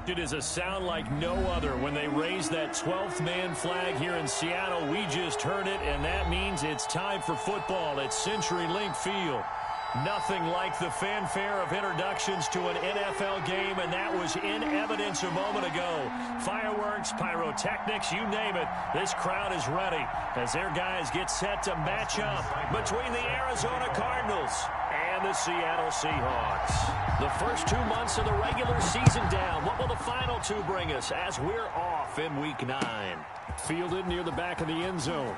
It is a sound like no other when they raise that 12th man flag here in Seattle. We just heard it, and that means it's time for football at CenturyLink Field. Nothing like the fanfare of introductions to an NFL game, and that was in evidence a moment ago. Fireworks, pyrotechnics, you name it. This crowd is ready as their guys get set to match up between the Arizona Cardinals and the Seattle Seahawks. The first 2 months of the regular season down. What will the final two bring us as we're off in Week 9? Fielded near the back of the end zone.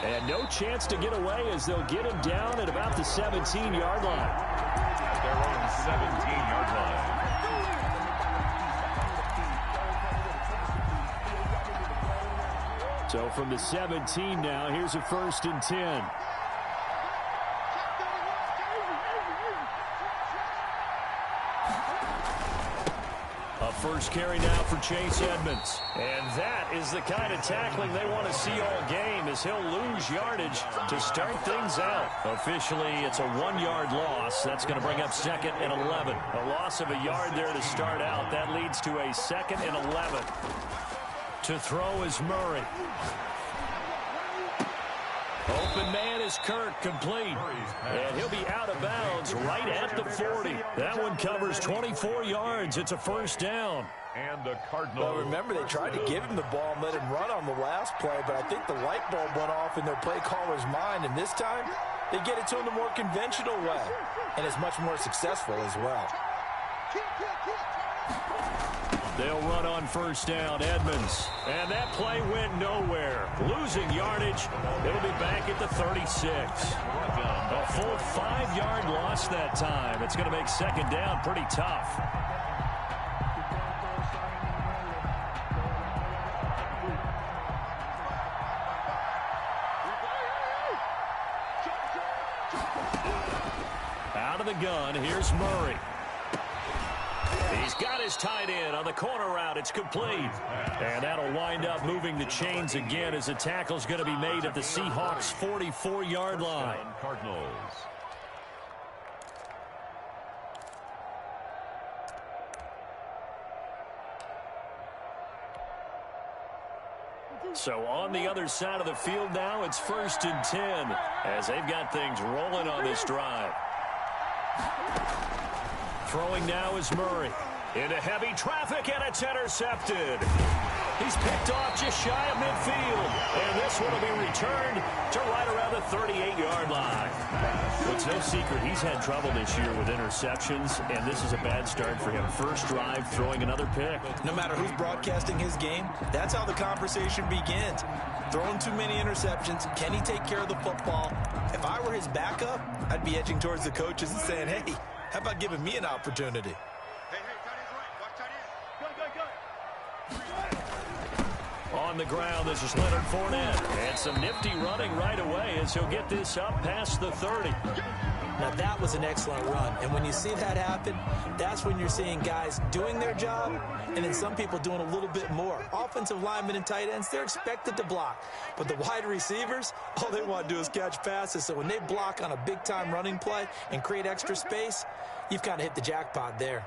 And no chance to get away as they'll get him down at about the 17-yard line. At their own 17-yard line. So from the 17 now, here's a 1st and 10. First carry now for Chase Edmonds. And that is the kind of tackling they want to see all game as he'll lose yardage to start things out. Officially, it's a 1-yard loss. That's going to bring up 2nd and 11. A loss of a yard there to start out. That leads to a 2nd and 11. To throw is Murray. Open man is Kirk, complete. And he'll be out of bounds right at the 40. That one covers 24 yards. It's a 1st down. And the Cardinals. Well, remember, they tried to give him the ball and let him run on the last play, but I think the light bulb went off in their play caller's mind, and this time they get it to him the more conventional way, and it's much more successful as well. They'll run on 1st down, Edmonds. And that play went nowhere. Losing yardage. It'll be back at the 36. A full 5-yard loss that time. It's going to make 2nd down pretty tough. Out of the gun, here's Murray. He's got his tight end on the corner route. It's complete. And that'll wind up moving the chains again as the tackle's going to be made at the Seahawks' 44-yard line. Cardinals. So on the other side of the field now, it's 1st and 10 as they've got things rolling on this drive. Throwing now is Murray. Into heavy traffic, and it's intercepted. He's picked off just shy of midfield. And this one will be returned to right around the 38-yard line. It's no secret he's had trouble this year with interceptions, and this is a bad start for him. First drive, throwing another pick. No matter who's broadcasting his game, that's how the conversation begins. Throwing too many interceptions. Can he take care of the football? If I were his backup, I'd be edging towards the coaches and saying, hey, how about giving me an opportunity? On the ground, this is Leonard Fournette. And some nifty running right away as he'll get this up past the 30. Now, that was an excellent run. And when you see that happen, that's when you're seeing guys doing their job and then some people doing a little bit more. Offensive linemen and tight ends, they're expected to block. But the wide receivers, all they want to do is catch passes. So when they block on a big-time running play and create extra space, you've kind of hit the jackpot there.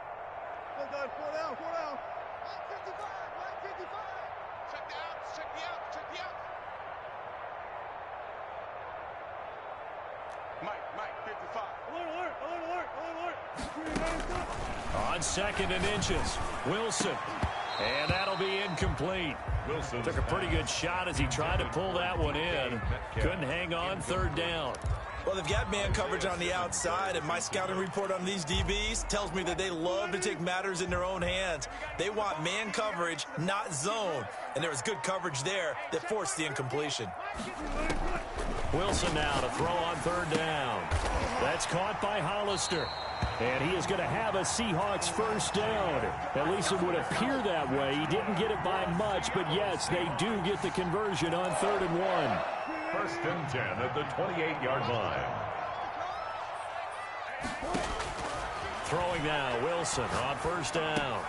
On 2nd and inches, Wilson. And that'll be incomplete. Wilson took a pretty good shot as he tried to pull that one in. Couldn't hang on, 3rd down. Well, they've got man coverage on the outside, and my scouting report on these DBs tells me that they love to take matters in their own hands. They want man coverage, not zone. And there was good coverage there that forced the incompletion. Wilson now to throw on 3rd down. That's caught by Hollister. And he is going to have a Seahawks 1st down. At least it would appear that way. He didn't get it by much, but yes, they do get the conversion on 3rd and 1. 1st and 10 at the 28-yard line. Throwing now, Wilson on 1st down.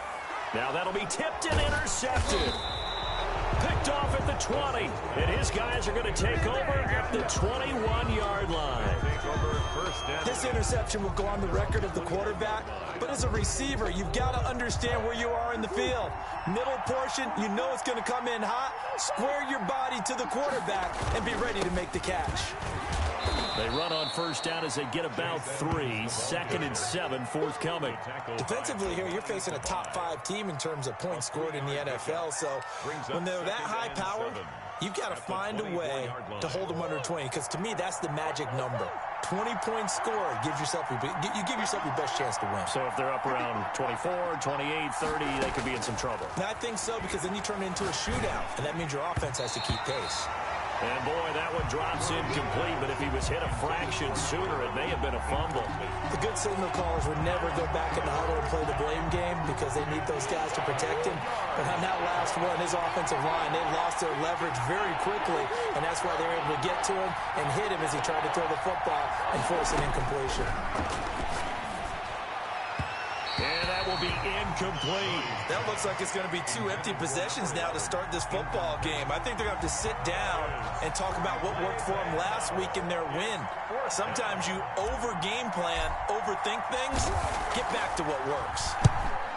Now that'll be tipped and intercepted. Picked off at the 20, and his guys are going to take over at the 21-yard line. This interception will go on the record of the quarterback, but as a receiver, you've got to understand where you are in the field. Middle portion, you know it's going to come in hot. Square your body to the quarterback and be ready to make the catch. They run on first down as they get about 3. 2nd and 7 forthcoming. Defensively here, you're facing a top 5 team in terms of points scored in the NFL. So when they're that high powered, you've got to find a way to hold them under 20. Because to me, that's the magic number. 20 points scored gives yourself you give yourself your best chance to win. So if they're up around 24, 28, 30, they could be in some trouble. And I think so, because then you turn it into a shootout, and that means your offense has to keep pace. And, boy, that one drops incomplete, but if he was hit a fraction sooner, it may have been a fumble. The good signal callers would never go back in the huddle and play the blame game because they need those guys to protect him. But on that last one, his offensive line, they lost their leverage very quickly, and that's why they were able to get to him and hit him as he tried to throw the football and force an incompletion. And that will be incomplete. That looks like it's going to be 2 empty possessions now to start this football game. I think they're going to have to sit down and talk about what worked for them last week in their win. Sometimes you over-game plan, overthink things, get back to what works.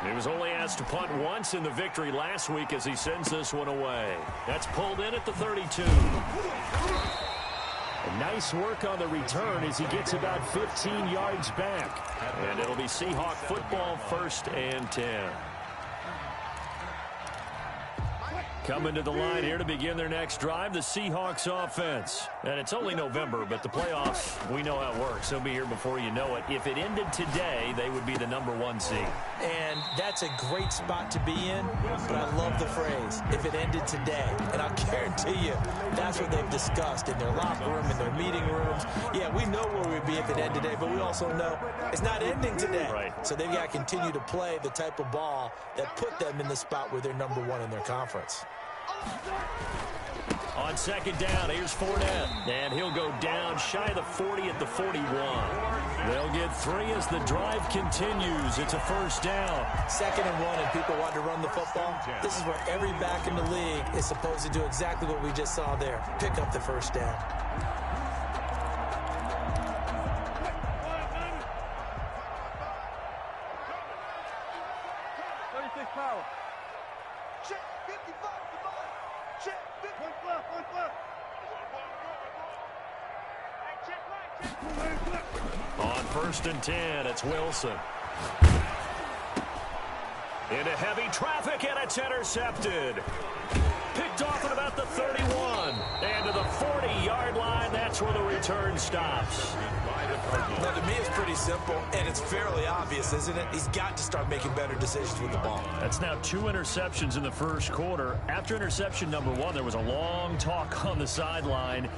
He was only asked to punt once in the victory last week as he sends this one away. That's pulled in at the 32. Nice work on the return as he gets about 15 yards back. And it'll be Seahawk football, 1st and 10. Coming to the line here to begin their next drive, the Seahawks offense. And it's only November, but the playoffs, we know how it works. They'll be here before you know it. If it ended today, they would be the #1 seed. And that's a great spot to be in, but I love the phrase, if it ended today. And I'll guarantee you, that's what they've discussed in their locker room, in their meeting rooms. Yeah, we know where we'd be if it ended today, but we also know it's not ending today. Right. So they've got to continue to play the type of ball that put them in the spot where they're #1 in their conference. On 2nd down, here's Fournette. And he'll go down shy of the 40 at the 41. They'll get 3 as the drive continues. It's a 1st down. 2nd and 1, and people want to run the football. This is where every back in the league is supposed to do exactly what we just saw there. Pick up the 1st down. On 1st and 10, it's Wilson. Into heavy traffic, and it's intercepted. Picked off at about the 31. And to the 40-yard line, that's where the return stops. Now, to me, it's pretty simple, and it's fairly obvious, isn't it? He's got to start making better decisions with the ball. That's now 2 interceptions in the 1st quarter. After interception #1, there was a long talk on the sideline.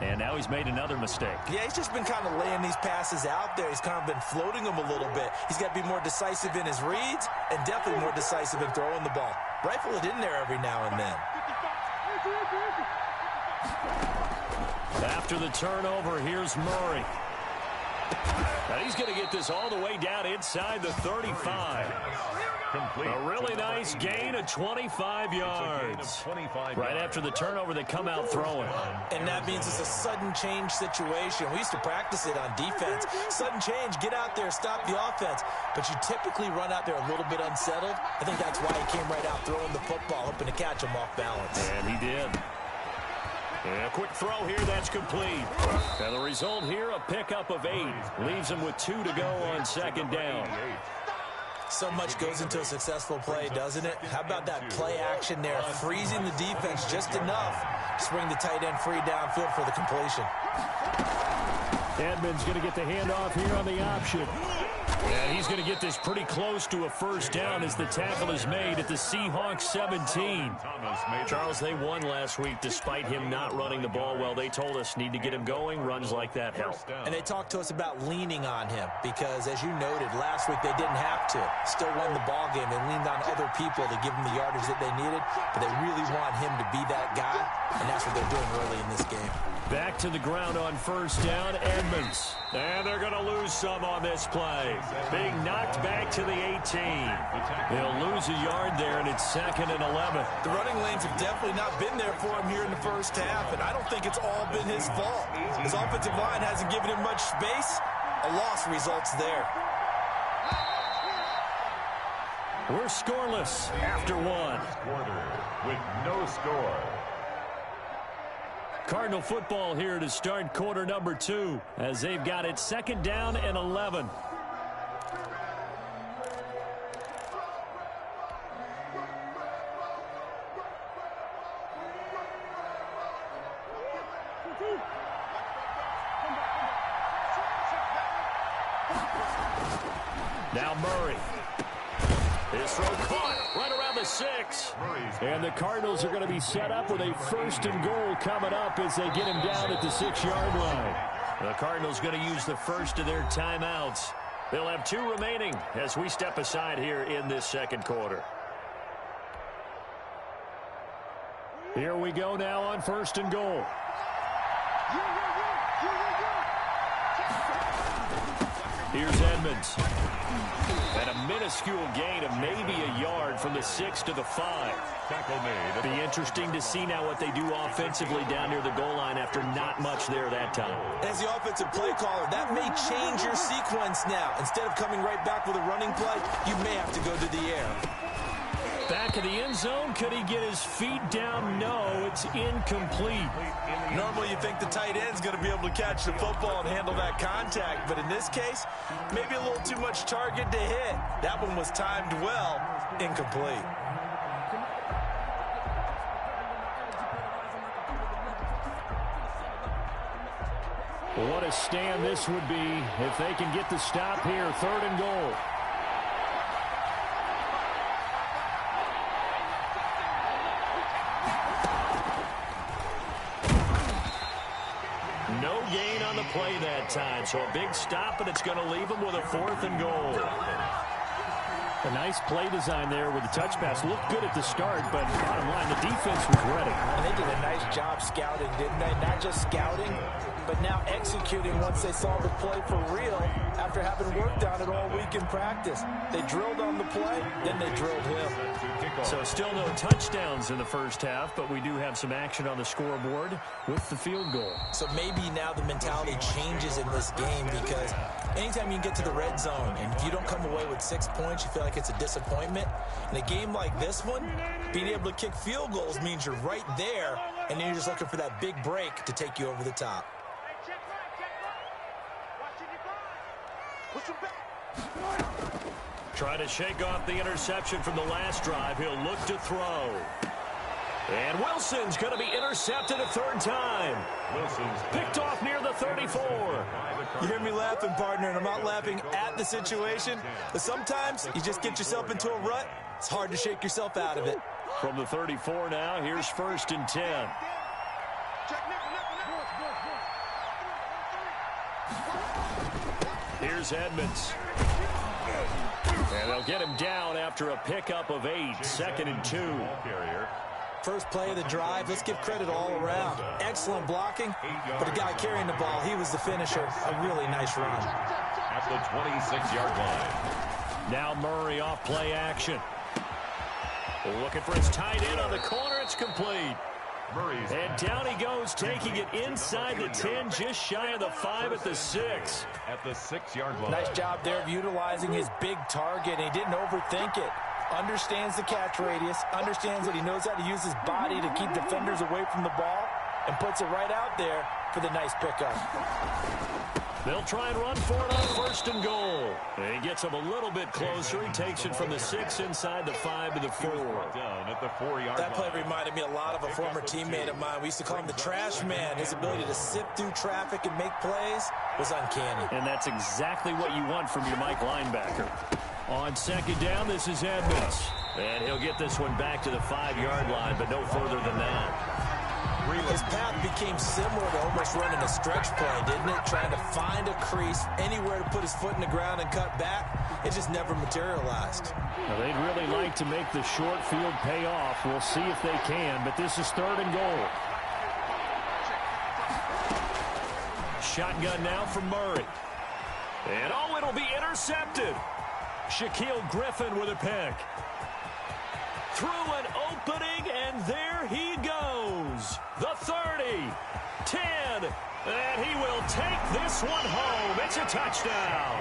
And now he's made another mistake. Yeah, he's just been kind of laying these passes out there. He's kind of been floating them a little bit. He's got to be more decisive in his reads and definitely more decisive in throwing the ball. Rifle it in there every now and then. After the turnover, here's Murray. Now he's going to get this all the way down inside the 35. A really nice gain of 25 yards. Right after the turnover, they come out throwing. And that means it's a sudden change situation. We used to practice it on defense. Sudden change, get out there, stop the offense. But you typically run out there a little bit unsettled. I think that's why he came right out throwing the football, hoping to catch him off balance. And he did. And a quick throw here, that's complete. And the result here, a pickup of 8. Leaves him with 2 to go on 2nd down. So much goes into a successful play, doesn't it? How about that play action there, freezing the defense just enough to bring the tight end free downfield for the completion. Edmonds going to get the handoff here on the option. And he's going to get this pretty close to a 1st down as the tackle is made at the Seahawks 17. Charles, they won last week despite him not running the ball well. They told us need to get him going. Runs like that help. And they talked to us about leaning on him because, as you noted, last week they didn't have to. Still won the ball game. They leaned on other people to give them the yardage that they needed, but they really want him to be that guy, and that's what they're doing early in this game. Back to the ground on 1st down, Edmonds. And they're going to lose some on this play. being knocked back to the 18. He'll lose a yard there, and it's 2nd and 11. The running lanes have definitely not been there for him here in the first half, and I don't think it's all been his fault. His offensive line hasn't given him much space. A loss results there. We're scoreless after one. Quarter with no score. Cardinal football here to start quarter number 2 as they've got it 2nd down and 11. Now Murray. His throw caught right around the 6. And the Cardinals are going to be set up with a 1st and goal coming up as they get him down at the 6-yard line. The Cardinals going to use the first of their timeouts. They'll have 2 remaining as we step aside here in this 2nd quarter. Here we go now on 1st and goal. Here's Edmonds. And a minuscule gain of maybe a yard from the 6 to the 5. Tackle made. Be interesting to see now what they do offensively down near the goal line after not much there that time. As the offensive play caller, that may change your sequence now. Instead of coming right back with a running play, you may have to go to the air. Back of the end zone. Could he get his feet down? No, it's incomplete. Normally you think the tight end's going to be able to catch the football and handle that contact, but in this case, maybe a little too much target to hit. That one was timed well, incomplete. What a stand this would be if they can get the stop here. 3rd and goal. No gain on the play that time, so a big stop, and it's going to leave them with a 4th and goal. A nice play design there with the touch pass. Looked good at the start, but bottom line, the defense was ready. And they did a nice job scouting, didn't they? Not just scouting, but now executing once they saw the play for real after having worked on it all week in practice. They drilled on the play, then they drilled him. So still no touchdowns in the first half, but we do have some action on the scoreboard with the field goal. So maybe now the mentality changes in this game because anytime you can get to the red zone and if you don't come away with 6 points, you feel like it's a disappointment. In a game like this one, being able to kick field goals means you're right there, and then you're just looking for that big break to take you over the top. Try to shake off the interception from the last drive. He'll look to throw. And Wilson's going to be intercepted a 3rd time. Wilson's picked off near the 34. You hear me laughing, partner, and I'm not laughing at the situation. But sometimes you just get yourself into a rut. It's hard to shake yourself out of it. From the 34 now, here's 1st and 10. Here's Edmonds. And they'll get him down after a pickup of 8. 2nd and 2. First play of the drive, let's give credit all around. Excellent blocking, but the guy carrying the ball, he was the finisher. A really nice run. At the 26-yard line. Now Murray off play action. Looking for his tight end on the corner. It's complete. And down he goes, taking it inside the 10, just shy of the 5 at the 6. At the 6-yard line. Nice job there of utilizing his big target. He didn't overthink it. Understands the catch radius, understands that he knows how to use his body to keep defenders away from the ball, and puts it right out there for the nice pickup. They'll try and run for it on 1st and goal. And he gets him a little bit closer. He takes it from the 6 inside the 5 to the 4. Down at the 4-yard That play reminded me a lot of a former teammate of mine. We used to call him the trash man. His ability to sift through traffic and make plays was uncanny. And that's exactly what you want from your Mike linebacker. On 2nd down, this is Edmonds. And he'll get this one back to the 5-yard line, but no further than that. His path became similar to almost running a stretch play, didn't it? Trying to find a crease, anywhere to put his foot in the ground and cut back. It just never materialized. Now, they'd really like to make the short field pay off. We'll see if they can, but this is 3rd and goal. Shotgun now from Murray. And oh, it'll be intercepted. Shaquille Griffin with a pick. Through an opening, and there he goes. The 30, 10, and he will take this one home. It's a touchdown.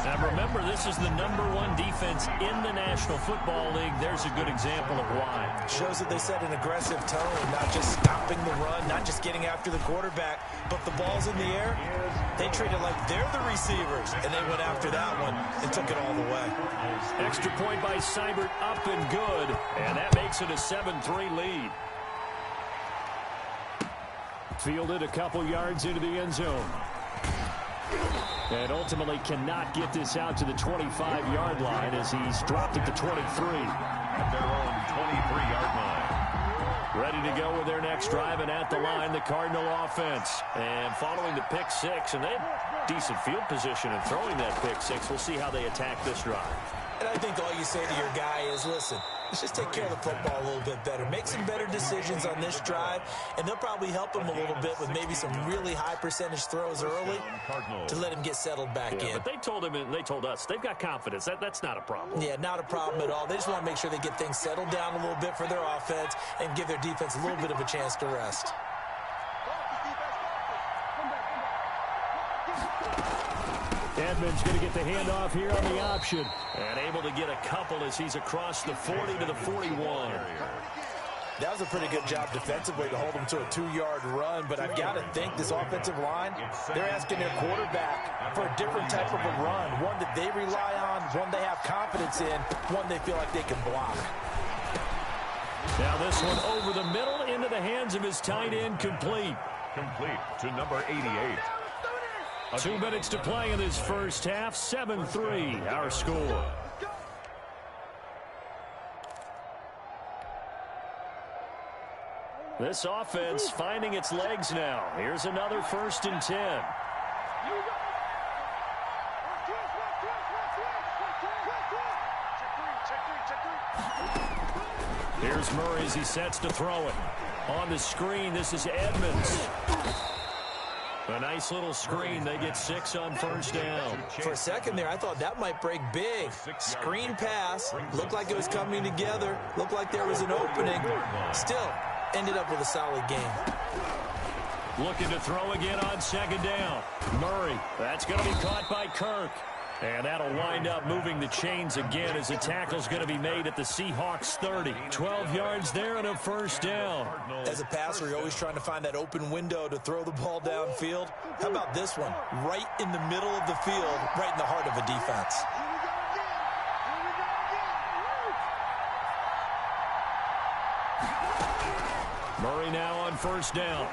Now remember, this is the #1 defense in the National Football League. There's a good example of why. Shows that they set an aggressive tone, not just stopping the run, not just getting after the quarterback, but the ball's in the air. They treat it like they're the receivers, and they went after that one and took it all the way. Extra point by Seibert, up and good, and that makes it a 7-3 lead. Fielded a couple yards into the end zone. And ultimately cannot get this out to the 25-yard line as he's dropped at the 23. At their own 23-yard line. Ready to go with their next drive, and at the line, the Cardinal offense. And following the pick six, and they have decent field position in throwing that pick six. We'll see how they attack this drive. And I think all you say to your guy is, listen, let's just take care of the football a little bit better. Make some better decisions on this drive, and they'll probably help him a little bit with maybe some really high percentage throws early to let him get settled back in. But they told him, and they told us, they've got confidence. That's not a problem. Yeah, not a problem at all. They just want to make sure they get things settled down a little bit for their offense and give their defense a little bit of a chance to rest. Edmonds going to get the handoff here on the option. And able to get a couple as he's across the 40 to the 41. That was a pretty good job defensively to hold him to a 2-yard run, but I've got to think this offensive line, they're asking their quarterback for a different type of a run, one that they rely on, one they have confidence in, one they feel like they can block. Now this one over the middle into the hands of his tight end, complete. Complete to number 88. 2 minutes to play in this first half. 7-3 our score. This offense finding its legs now. Here's another 1st and 10. Here's Murray as he sets to throw it. On the screen, this is Edmonds. A nice little screen. They get 6 on 1st down. For a second there, I thought that might break big. Screen pass. Looked like it was coming together. Looked like there was an opening. Still, ended up with a solid game. Looking to throw again on 2nd down. Murray. That's going to be caught by Kirk. And that'll wind up moving the chains again as the tackle's going to be made at the Seahawks 30. 12 yards there and a 1st down. As a passer, you're always trying to find that open window to throw the ball downfield. How about this one? Right in the middle of the field, right in the heart of a defense. Murray now on 1st down.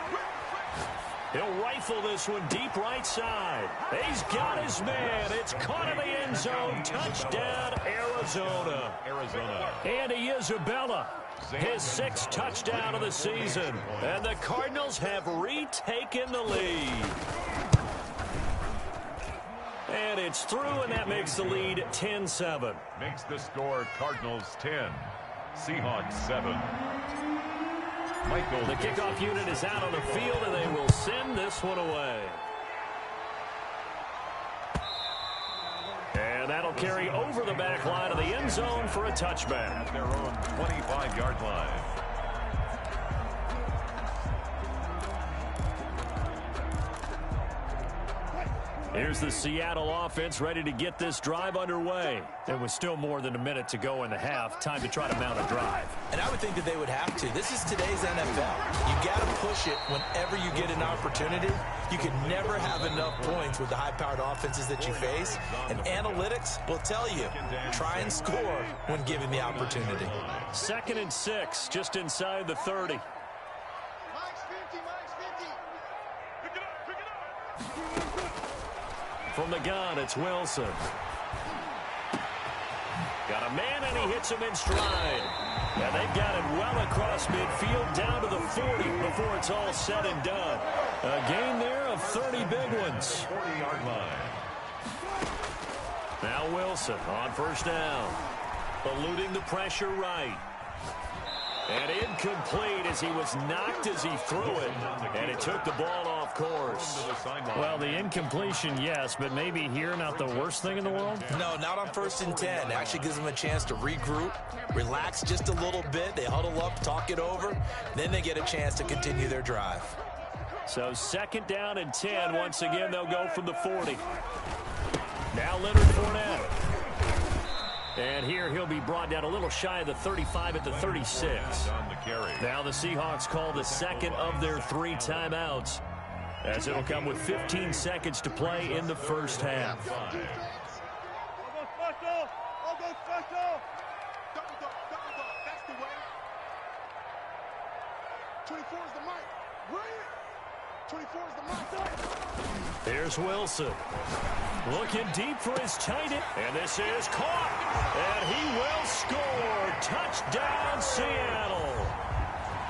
He'll rifle this one deep right side. He's got his man. It's caught in the end zone. Touchdown, Arizona. Andy Isabella, his 6th touchdown of the season. And the Cardinals have retaken the lead. And it's through, and that makes the lead 10-7. Makes the score Cardinals 10, Seahawks 7. The kickoff unit is out on the field, and they will send this one away. And that'll carry over the back line of the end zone for a touchback. At their own 25-yard line. Here's the Seattle offense ready to get this drive underway. There was still more than a minute to go in the half. Time to try to mount a drive. And I would think that they would have to. This is today's NFL. You got to push it whenever you get an opportunity. You can never have enough points with the high-powered offenses that you face. And analytics will tell you, try and score when given the opportunity. 2nd and 6, just inside the 30. From the gun, it's Wilson. Got a man, and he hits him in stride. And they've got him well across midfield, down to the 40 before it's all said and done. A gain there of 30 big ones. 40-yard line. Now Wilson on 1st down. Eluding the pressure right. And incomplete as he was knocked as he threw it. And it took the ball off off course. Well, the incompletion, yes, but maybe here not the worst thing in the world? No, not on 1st and 10. Actually gives them a chance to regroup, relax just a little bit. They huddle up, talk it over. Then they get a chance to continue their drive. So 2nd down and 10. Once again, they'll go from the 40. Now Leonard Fournette. And here he'll be brought down a little shy of the 35 at the 36. Now the Seahawks call the 2nd of their 3 timeouts, as it'll come with 15 seconds to play in the first half. 24 is the mic. Bring it. 24 is the mic. Here's Wilson. Looking deep for his tight end. And this is caught. And he will score. Touchdown, Seattle.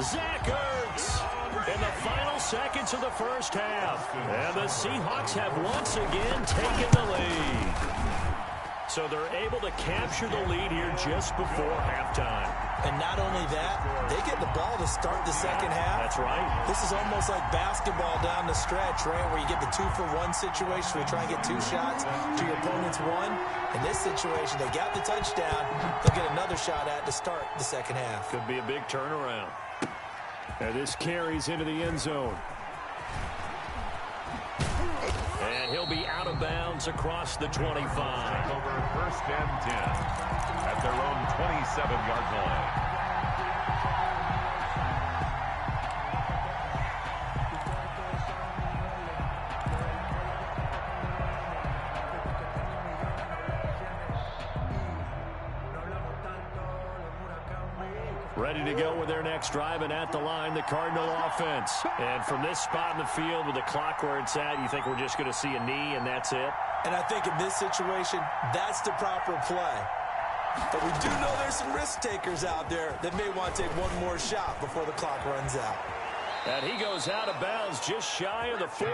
Zach Ertz in the final seconds of the first half. And the Seahawks have once again taken the lead. So they're able to capture the lead here just before halftime. And not only that, they get the ball to start the second half. That's right. This is almost like basketball down the stretch, right, where you get the 2-for-1 situation where you try and get 2 shots to your opponent's 1. In this situation, they got the touchdown. They'll get another shot at to start the second half. Could be a big turnaround. And this carries into the end zone. And he'll be out of bounds across the 25. Over 1st and 10 at their own 27-yard line. Ready to go with their next drive, and at the line, the Cardinal offense. And from this spot in the field with the clock where it's at, you think we're just going to see a knee and that's it? And I think in this situation, that's the proper play. But we do know there's some risk takers out there that may want to take one more shot before the clock runs out. And he goes out of bounds just shy of the 40.